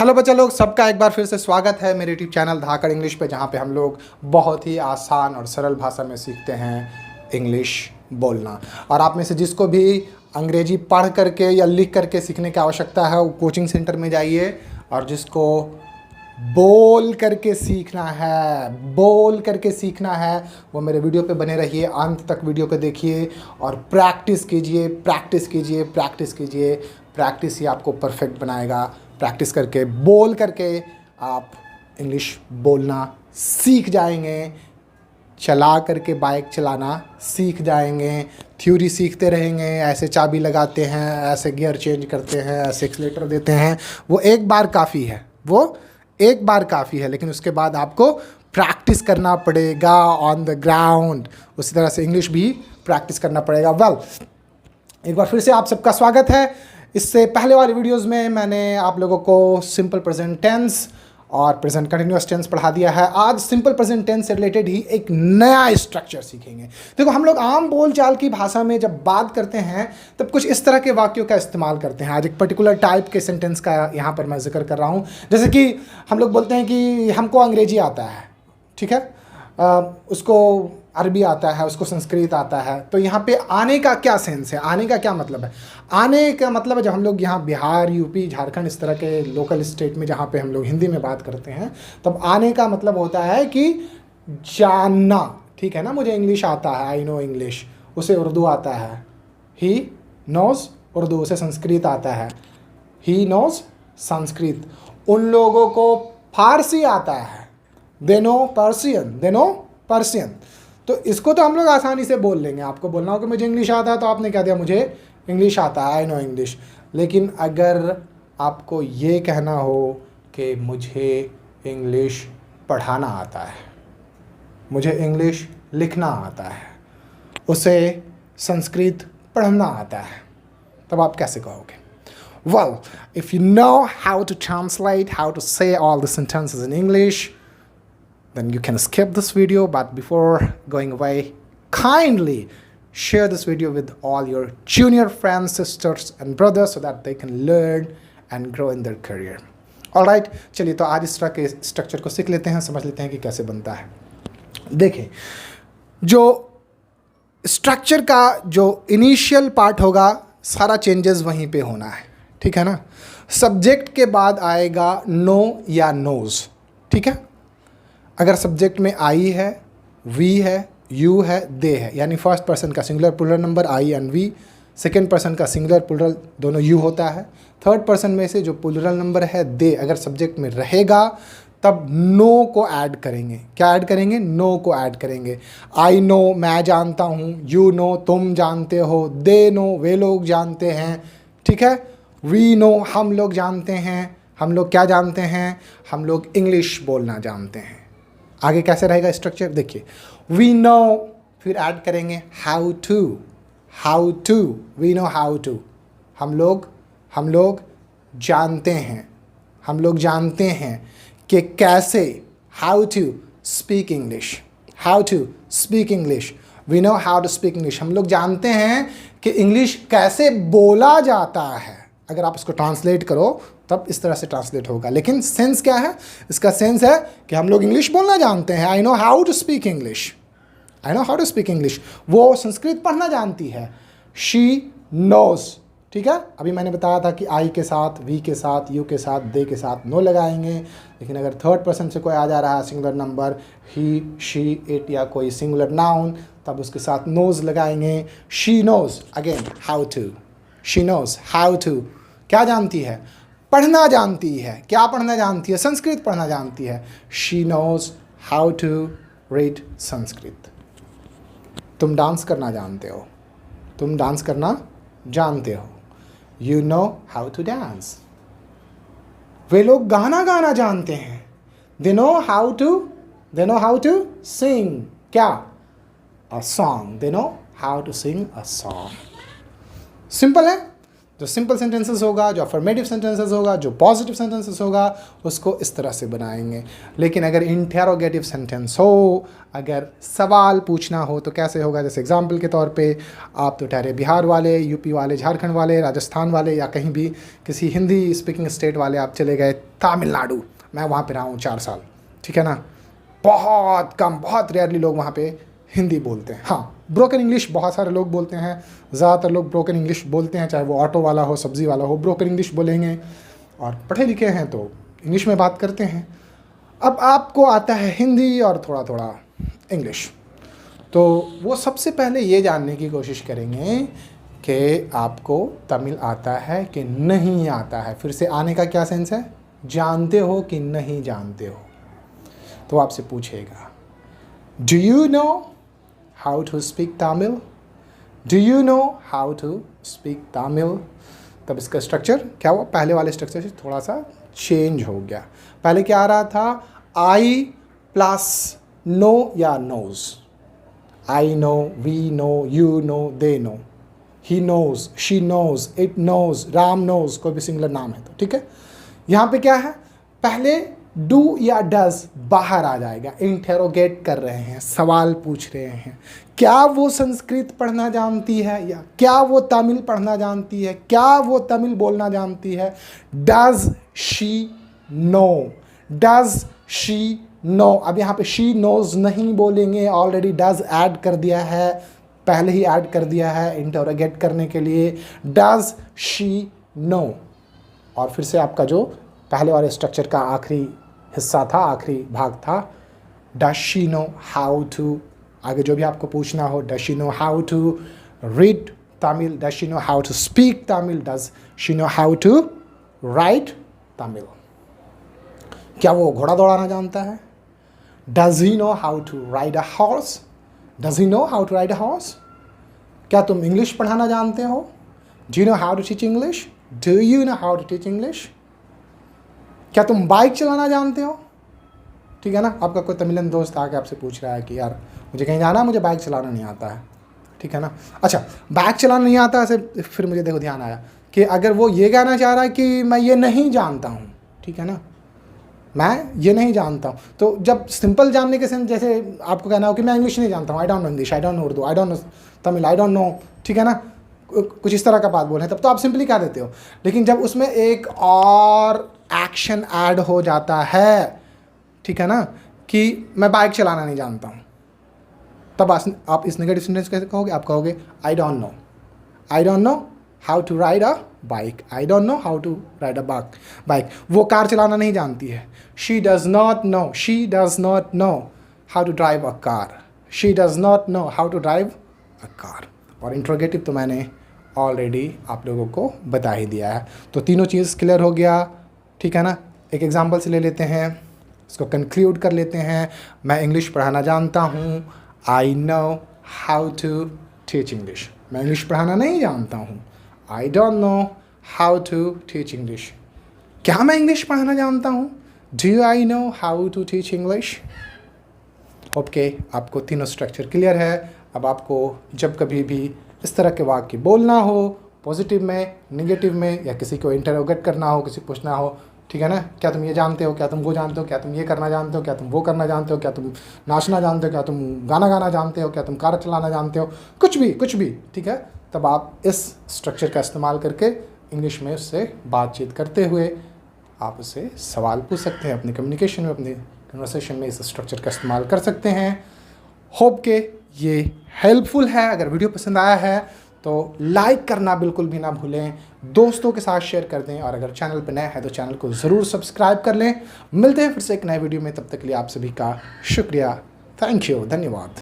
Hello बच्चा लोग, सबका एक बार फिर से स्वागत है मेरे यूट्यूब चैनल धाकड़ इंग्लिश पे, जहाँ पे हम लोग बहुत ही आसान और सरल भाषा में सीखते हैं इंग्लिश बोलना। और आप में से जिसको भी अंग्रेजी पढ़ करके या लिख करके सीखने की आवश्यकता है वो कोचिंग सेंटर में जाइए, और जिसको बोल करके सीखना है वो मेरे वीडियो पे बने रहिए, अंत तक वीडियो को देखिए और प्रैक्टिस कीजिए। प्रैक्टिस ही आपको परफेक्ट बनाएगा। प्रैक्टिस करके, बोल करके आप इंग्लिश बोलना सीख जाएंगे, चला करके बाइक चलाना सीख जाएंगे, थ्योरी सीखते रहेंगे। ऐसे चाबी लगाते हैं, ऐसे गियर चेंज करते हैं, ऐसे एक्सीलेटर देते हैं, वो एक बार काफ़ी है, लेकिन उसके बाद आपको प्रैक्टिस करना पड़ेगा ऑन द ग्राउंड। उसी तरह से इंग्लिश भी प्रैक्टिस करना पड़ेगा। एक बार फिर से आप सबका स्वागत है। इससे पहले वाली वीडियोस में मैंने आप लोगों को सिंपल प्रेजेंट टेंस और प्रेजेंट कंटिन्यूअस टेंस पढ़ा दिया है। आज सिंपल प्रेजेंट टेंस से रिलेटेड ही एक नया स्ट्रक्चर सीखेंगे। देखो, हम लोग आम बोलचाल की भाषा में जब बात करते हैं तब कुछ इस तरह के वाक्यों का इस्तेमाल करते हैं। आज एक पर्टिकुलर टाइप के सेंटेंस का यहाँ पर मैं जिक्र कर रहा हूँ। जैसे कि हम लोग बोलते हैं कि हमको अंग्रेजी आता है, ठीक है, उसको अरबी आता है, उसको संस्कृत आता है। तो यहाँ पे आने का क्या सेंस है, आने का क्या मतलब है? आने का मतलब है जब हम लोग यहाँ बिहार, यूपी, झारखंड, इस तरह के लोकल स्टेट में जहाँ पे हम लोग हिंदी में बात करते हैं, तब आने का मतलब होता है कि जानना। ठीक है ना, मुझे इंग्लिश आता है, आई नो इंग्लिश। उसे उर्दू आता है, ही नोज उर्दू। उसे संस्कृत आता है, ही नोज संस्कृत। उन लोगों को फारसी आता है, दे नो पर्सियन। तो इसको तो हम लोग आसानी से बोल लेंगे। आपको बोलना हो कि मुझे इंग्लिश आता है, तो आपने क्या दिया, मुझे इंग्लिश आता है, आई नो इंग्लिश। लेकिन अगर आपको ये कहना हो कि मुझे इंग्लिश पढ़ाना आता है, मुझे इंग्लिश लिखना आता है, उसे संस्कृत पढ़ना आता है, तब आप कैसे कहोगे? Well, if you know how to translate, how to say all the sentences in English, then you can skip this video. But before going away, kindly share this video with all your junior friends, sisters and brothers so that they can learn and grow in their career. Alright, चलिए तो आज इस तरह के structure को सीख लेते हैं, समझ लेते हैं कि कैसे बनता है। देखें, जो स्ट्रक्चर का जो इनिशियल पार्ट होगा, सारा चेंजेस वहीं पे होना है, ठीक है ना। सब्जेक्ट के बाद आएगा नो या नोज, ठीक है। अगर सब्जेक्ट में आई है, वी है, यू है, दे है, यानी फर्स्ट पर्सन का singular plural number I and we, second person का सिंगुलर प्लूरल दोनों यू होता है, थर्ड पर्सन में से जो प्लूरल नंबर है दे अगर सब्जेक्ट में रहेगा, तब नो को ऐड करेंगे। क्या ऐड करेंगे? नो को ऐड करेंगे। आई नो, मैं जानता हूँ, यू नो, तुम जानते हो, दे नो, वे लोग जानते हैं, ठीक है। वी नो, हम लोग जानते हैं। हम लोग क्या जानते हैं? हम लोग इंग्लिश बोलना जानते हैं। आगे कैसे रहेगा स्ट्रक्चर देखिए। वी नो, फिर ऐड करेंगे how to, we know how to. हम लोग जानते हैं कि कैसे, how to speak English, we know how to speak English. हम लोग जानते हैं कि इंग्लिश कैसे बोला जाता है। अगर आप इसको ट्रांसलेट करो तब इस तरह से ट्रांसलेट होगा, लेकिन सेंस क्या है? इसका सेंस है कि हम लोग इंग्लिश बोलना जानते हैं। I know how to speak English. वो संस्कृत पढ़ना जानती है, शी नोज, ठीक है। अभी मैंने बताया था कि आई के साथ, वी के साथ, यू के साथ, दे के साथ नो लगाएंगे। लेकिन अगर थर्ड पर्सन से कोई आ जा रहा है, singular number, he, she, it या कोई सिंगुलर नाउन, तब उसके साथ नोज लगाएंगे। She knows, again how to, she knows how to. क्या जानती है? पढ़ना जानती है। क्या पढ़ना जानती है? संस्कृत पढ़ना जानती है। She knows how to read Sanskrit. तुम डांस करना जानते हो, you know how to dance. वे लोग गाना गाना जानते हैं, they know how to sing. क्या? A song, they know how to sing a song. Simple है। जो सिंपल सेंटेंसेस होगा, जो अफर्मेटिव सेंटेंसेस होगा, जो पॉजिटिव सेंटेंसेस होगा, उसको इस तरह से बनाएंगे। लेकिन अगर इंटेरोगेटिव सेंटेंस हो, अगर सवाल पूछना हो तो कैसे होगा? जैसे एग्जाम्पल के तौर पे आप तो ठहरे बिहार वाले, यूपी वाले, झारखंड वाले, राजस्थान वाले, या कहीं भी किसी हिंदी स्पीकिंग स्टेट वाले आप चले गए तमिलनाडु, मैं वहाँ पे रहा हूँ 4 साल, ठीक है ना, बहुत कम, बहुत रेयरली लोग वहाँ पे हिंदी बोलते हैं। हाँ, ब्रोकन इंग्लिश बहुत सारे लोग बोलते हैं, ज़्यादातर लोग ब्रोकन इंग्लिश बोलते हैं, चाहे वो ऑटो वाला हो, सब्ज़ी वाला हो, ब्रोकन इंग्लिश बोलेंगे, और पढ़े लिखे हैं तो इंग्लिश में बात करते हैं। अब आपको आता है हिंदी और थोड़ा थोड़ा इंग्लिश, तो वो सबसे पहले ये जानने की कोशिश करेंगे कि आपको तमिल आता है कि नहीं आता है। फिर से आने का क्या सेंस है? जानते हो कि नहीं जानते हो। तो आपसे पूछेगा, do you know how to speak Tamil? Do you know how to speak Tamil? तब इसका स्ट्रक्चर क्या हुआ? पहले वाले स्ट्रक्चर से थोड़ा सा चेंज हो गया। पहले क्या आ रहा था? आई प्लस नो या knows. I know, we know, you know, they know, he knows, she knows, it knows, Ram knows, कोई भी सिंगुलर नाम है तो ठीक है। यहाँ पे क्या है? पहले डू या डज बाहर आ जाएगा। इंटेरोगेट कर रहे हैं, सवाल पूछ रहे हैं, क्या वो संस्कृत पढ़ना जानती है, या क्या वो तमिल पढ़ना जानती है, क्या वो तमिल बोलना जानती है? Does she no, does she no. अब यहाँ पे शी नोज नहीं बोलेंगे, ऑलरेडी डज ऐड कर दिया है, पहले ही ऐड कर दिया है इंटेरोगेट करने के लिए। Does she no. और फिर से आपका जो पहले वाले स्ट्रक्चर का आखिरी हिस्सा था, आखिरी भाग था, does she know how to, आगे जो भी आपको पूछना हो, does she know how to read Tamil, does she know how to speak Tamil, does she know how to write Tamil. क्या वो घोड़ा दौड़ाना जानता है? Does he know how to ride a horse? Does he know how to ride a horse? क्या तुम English पढ़ाना जानते हो? Do you know how to teach English? Do you know how to teach English? क्या तुम bike चलाना जानते हो? ठीक है ना, आपका कोई तमिलन दोस्त आके आपसे पूछ रहा है कि यार मुझे कहीं जाना है, मुझे बाइक चलाना नहीं आता है, ठीक है ना। अच्छा, बाइक चलाना नहीं आता ऐसे, फिर मुझे देखो ध्यान आया कि अगर वो ये कहना चाह रहा है कि मैं ये नहीं जानता हूँ, ठीक है ना, मैं ये नहीं जानता हूँ, तो जब सिंपल जानने के सेंस, जैसे आपको कहना हो कि मैं इंग्लिश नहीं जानता हूँ, I don't no English, I don't no Urdu, I don't no Tamil, I don't no, ठीक है ना, कुछ इस तरह का बात बोल रहे हैं, तब तो आप सिंपली कह देते हो। लेकिन जब उसमें एक और एक्शन ऐड हो जाता है, ठीक है ना, कि मैं बाइक चलाना नहीं जानता हूँ, तब आप इस नेगेटिव सेंटेंस कैसे कहोगे? आप कहोगे I don't know, I don't know how to ride a bike, I don't know how to ride a bike. वो कार चलाना नहीं जानती है, she does not know, she does not know how to drive a car, she does not know how to drive a car. और interrogative तो मैंने already आप लोगों को बता ही दिया है। तो तीनों चीज़ क्लियर हो गया, ठीक है ना। एक एग्जांपल से ले लेते हैं, इसको कंक्लूड कर लेते हैं। मैं इंग्लिश पढ़ाना जानता हूँ, I know how to teach English. मैं इंग्लिश पढ़ाना नहीं जानता हूँ, I don't know how to teach English. क्या मैं इंग्लिश पढ़ाना जानता हूँ? Do I know how to teach English? Okay, आपको तीनों स्ट्रक्चर क्लियर है। अब आपको जब कभी भी इस तरह के वाक्य बोलना हो, पॉजिटिव में, नेगेटिव में, या किसी को इंटरोगेट करना हो, किसी पूछना हो, ठीक है ना, क्या तुम ये जानते हो, क्या तुम वो जानते हो, क्या तुम ये करना जानते हो, क्या तुम वो करना जानते हो, क्या तुम नाचना जानते हो, क्या तुम गाना गाना जानते हो, क्या तुम कार चलाना जानते हो, कुछ भी, ठीक है, तब आप इस स्ट्रक्चर का इस्तेमाल करके इंग्लिश में उससे बातचीत करते हुए आप उससे सवाल पूछ सकते हैं। अपनी कम्युनिकेशन में, अपनी कन्वर्सेशन में इस स्ट्रक्चर का इस्तेमाल कर सकते हैं। होप के ये हेल्पफुल है। अगर वीडियो पसंद आया है तो लाइक करना बिल्कुल भी ना भूलें, दोस्तों के साथ शेयर कर दें, और अगर चैनल पर नए हैं तो चैनल को ज़रूर सब्सक्राइब कर लें। मिलते हैं फिर से एक नए वीडियो में, तब तक के लिए आप सभी का शुक्रिया। थैंक यू, धन्यवाद।